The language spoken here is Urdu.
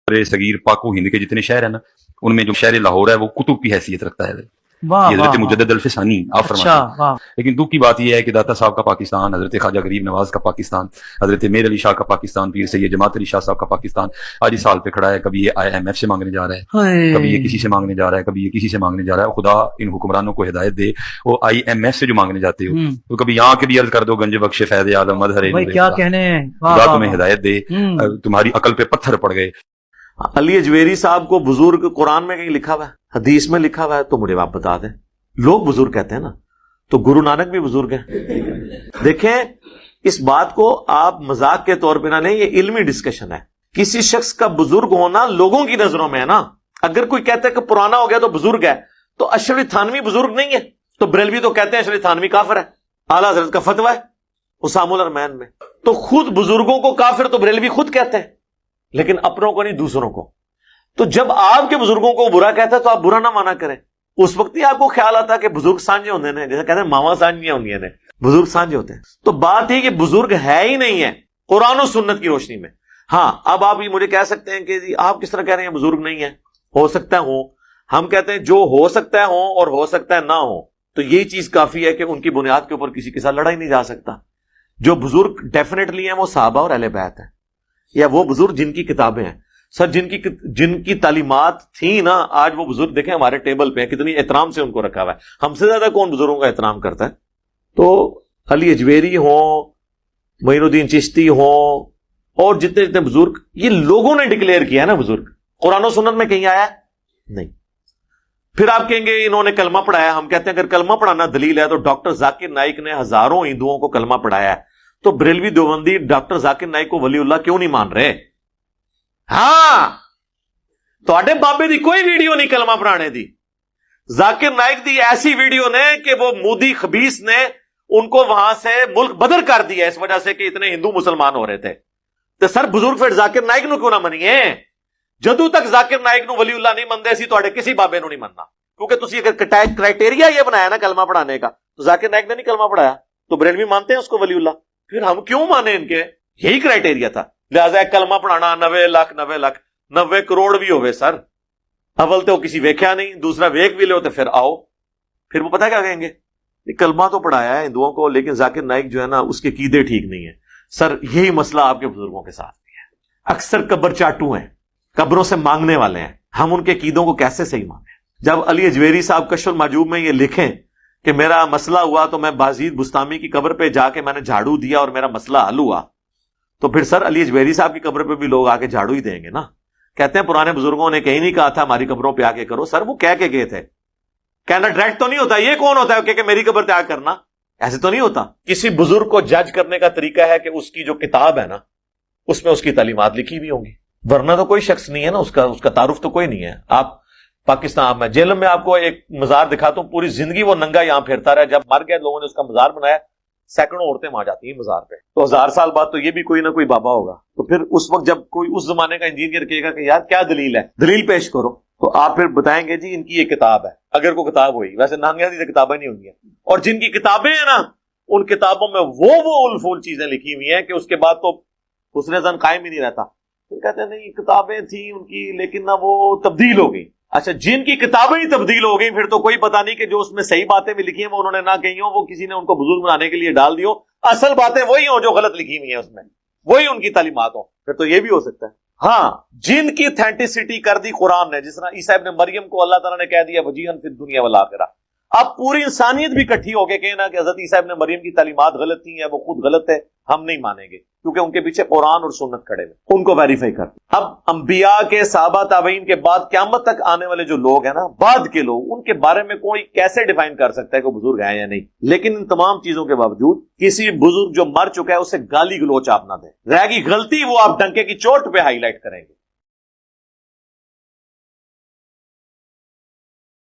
بر صغیر پاک و ہند کے جتنے شہر ہیں نا، ان میں جو شہر لاہور ہے وہ کتب کی حیثیت رکھتا ہے. یہ حضرت مجدد الفسانی آپ فرماتے ہیں. لیکن دکھ کی بات یہ ہے کہ داتا صاحب کا پاکستان، حضرت خواجہ غریب نواز کا پاکستان، حضرت میر علی شاہ کا پاکستان، پیر سید جماعت علی شاہ صاحب کا پاکستان آج اس سال پہ کھڑا ہے. کبھی یہ IMF سے مانگنے جا رہا ہے، کبھی یہ کسی سے مانگنے جا رہا ہے، کبھی یہ کسی سے مانگنے جا رہا ہے. خدا ان حکمرانوں کو ہدایت دے. وہ IMF سے جو مانگنے جاتے ہو تو کبھی یہاں کے بھی عرض کر دو گنج بخش فیض عالم مظہر کیا کہنے، خدا تمہیں ہدایت دے. تمہاری عقل پہ پتھر پڑ گئے. علی اجویری صاحب کو بزرگ قرآن میں کہیں لکھا ہوا ہے، حدیث میں لکھا ہوا ہے؟ تو مجھے آپ بتا دیں. لوگ بزرگ کہتے ہیں نا، تو گرو نانک بھی بزرگ ہیں. دیکھیں اس بات کو آپ مذاق کے طور پہ نہ لیں، یہ علمی ڈسکشن ہے. کسی شخص کا بزرگ ہونا لوگوں کی نظروں میں ہے نا. اگر کوئی کہتا ہے کہ پرانا ہو گیا تو بزرگ ہے، تو اشرف تھانوی بزرگ نہیں ہے؟ تو بریلوی تو کہتے ہیں اشرف تھانوی کافر ہے، اعلیٰ حضرت کا فتویٰ ہے اسام الارمین میں. تو خود بزرگوں کو کافر تو بریلوی خود کہتے ہیں، لیکن اپنوں کو نہیں، دوسروں کو. تو جب آپ کے بزرگوں کو برا کہتا ہے تو آپ برا نہ مانا کریں. اس وقت ہی آپ کو خیال آتا کہ بزرگ سانجے ہوتے ہیں، جیسے کہتے ہیں ماما سانجیاں ہوں گی نے، بزرگ سانجے ہوتے ہیں. تو بات ہے کہ بزرگ ہے ہی نہیں ہے قرآن و سنت کی روشنی میں. ہاں اب آپ یہ مجھے کہہ سکتے ہیں کہ جی آپ کس طرح کہہ رہے ہیں بزرگ نہیں ہے؟ ہو سکتا ہے ہوں. ہم کہتے ہیں جو ہو سکتا ہے ہوں اور ہو سکتا ہے نہ ہو، تو یہی چیز کافی ہے کہ ان کی بنیاد کے اوپر کسی کے ساتھ لڑا ہی نہیں جا سکتا. جو بزرگ ڈیفینیٹلی ہیں وہ صحابہ اور اہل بیت ہیں، یا وہ بزرگ جن کی کتابیں ہیں. سر جن کی تعلیمات تھیں نا، آج وہ بزرگ دیکھیں ہمارے ٹیبل پہ ہیں، کتنی احترام سے ان کو رکھا ہوا ہے. ہم سے زیادہ کون بزرگوں کا احترام کرتا ہے؟ تو علی اجویری ہوں، معین الدین چشتی ہوں، اور جتنے جتنے بزرگ، یہ لوگوں نے ڈکلیئر کیا ہے نا بزرگ. قرآن و سنت میں کہیں آیا نہیں. پھر آپ کہیں گے انہوں نے کلمہ پڑھایا. ہم کہتے ہیں اگر کلمہ پڑھانا دلیل ہے تو ڈاکٹر ذاکر نائک نے ہزاروں ہندوؤں کو کلمہ پڑھایا ہے، تو بریلوی دیوبندی ڈاکٹر ذاکر نائک کو ولی اللہ کیوں نہیں مان رہے؟ ہاں تو بابے دی کوئی ویڈیو نہیں کلمہ پڑھانے دی. ذاکر نائک دی ایسی ویڈیو نے کہ وہ مودی خبیث نے ان کو وہاں سے ملک بدر کر دیا اس وجہ سے کہ اتنے ہندو مسلمان ہو رہے تھے. تو سر بزرگ پھر ذاکر نائک نو کیوں نہ منیے؟ جدو تک ذاکر نائک نو ولی اللہ نہیں مندے سی تو کسی بابے نو نہیں مننا. کیونکہ تسی اگر کرائٹیریا یہ بنایا نا کلمہ پڑھانے کا، تو ذاکر نائک نے نہیں کلمہ پڑھایا تو بریلوی مانتے ہیں اس کو ولی اللہ. پھر ہم کیوں مانے ان کے؟ یہی کرائٹیریا تھا. لہٰذا کلمہ پڑھانا 90 لاکھ 90 کروڑ بھی ہوئے سر. اول تو کسی ویکھیا نہیں، دوسرا ویک بھی لو تو پھر آؤ. پھر وہ پتہ کیا کہیں گے؟ کلمہ تو پڑھایا ہے ہندوؤں کو، لیکن ذاکر نائک جو ہے نا اس کے عقیدے ٹھیک نہیں ہیں. سر یہی مسئلہ آپ کے بزرگوں کے ساتھ بھی ہے. اکثر قبر چاٹو ہیں، قبروں سے مانگنے والے ہیں. ہم ان کے عقیدوں کو کیسے صحیح مانیں؟ جب علی اجویری صاحب کشف المحجوب میں یہ لکھیں کہ میرا مسئلہ ہوا تو میں بازید بستامی کی قبر پہ جا کے میں نے جھاڑو دیا اور میرا مسئلہ حل ہوا، تو پھر سر علی اجویری صاحب کی قبر پہ بھی لوگ آ کے جھاڑو ہی دیں گے نا. کہتے ہیں پرانے بزرگوں نے کہیں نہیں کہا تھا ہماری قبروں پہ آ کے کرو. سر وہ کہہ کے گئے تھے. کہنا ڈائریکٹ تو نہیں ہوتا. یہ کون ہوتا ہے کہ میری قبر پہ آ کرنا؟ ایسے تو نہیں ہوتا. کسی بزرگ کو جج کرنے کا طریقہ ہے کہ اس کی جو کتاب ہے نا اس میں اس کی تعلیمات لکھی ہوئی ہوں گی، ورنہ تو کوئی شخص نہیں ہے نا، اس کا تعارف تو کوئی نہیں ہے. آپ پاکستان میں جیل میں آپ کو ایک مزار دکھاتا ہوں، پوری زندگی وہ ننگا یہاں پھرتا رہا. جب مر گئے لوگوں نے اس کا مزار بنایا، سینکڑوں عورتیں وہاں جاتی ہیں مزار پہ. تو 1000 سال بعد تو یہ بھی کوئی نہ کوئی بابا ہوگا. تو پھر اس وقت جب کوئی اس زمانے کا انجینئر کہے گا کہ یار کیا دلیل ہے، دلیل پیش کرو، تو آپ پھر بتائیں گے جی ان کی یہ کتاب ہے. اگر کوئی کتاب ہوئی، ویسے نانگیا سے کتابیں نہیں ہوں گی. اور جن کی کتابیں ہیں نا ان کتابوں میں وہ الفول چیزیں لکھی ہوئی ہیں کہ اس کے بعد تو حسن ظن قائم ہی نہیں رہتا. پھر کہتے ہیں نہیں کتابیں تھیں ان کی لیکن نہ وہ تبدیل ہو گئی. اچھا جن کی کتابیں ہی تبدیل ہو گئی پھر تو کوئی پتہ نہیں کہ جو اس میں صحیح باتیں بھی لکھی ہیں وہ انہوں نے نہ کہی ہوں، وہ کسی نے ان کو بزرگ بنانے کے لیے ڈال دی ہو. اصل باتیں وہی ہوں جو غلط لکھی ہوئی ہیں اس میں، وہی ان کی تعلیمات ہوں. پھر تو یہ بھی ہو سکتا ہے. ہاں جن کی اتھینٹسٹی کر دی قرآن نے، جس طرح عیسیٰ ابن مریم کو اللہ تعالیٰ نے کہہ دیا وجیہن فی الدنیا والآخرہ. اب پوری انسانیت بھی اکٹھی ہو کے کہنا کہ حضرت عیسیٰ ابن مریم کی تعلیمات غلط تھی ہیں، وہ خود غلط ہے، ہم نہیں مانیں گے کیونکہ ان کے پیچھے قرآن اور سنت کھڑے ہوئے، ان کو ویریفائی کر. اب انبیاء کے، صحابہ، تابعین کے بعد قیامت تک آنے والے جو لوگ ہیں نا، بعد کے لوگ، ان کے بارے میں کوئی کیسے ڈیفائن کر سکتا ہے کہ بزرگ ہیں یا نہیں؟ لیکن ان تمام چیزوں کے باوجود کسی بزرگ جو مر چکا ہے اسے گالی گلوچ آپ نہ دیں. رہ گئی غلطی وہ آپ ڈنکے کی چوٹ پہ ہائی لائٹ کریں گے.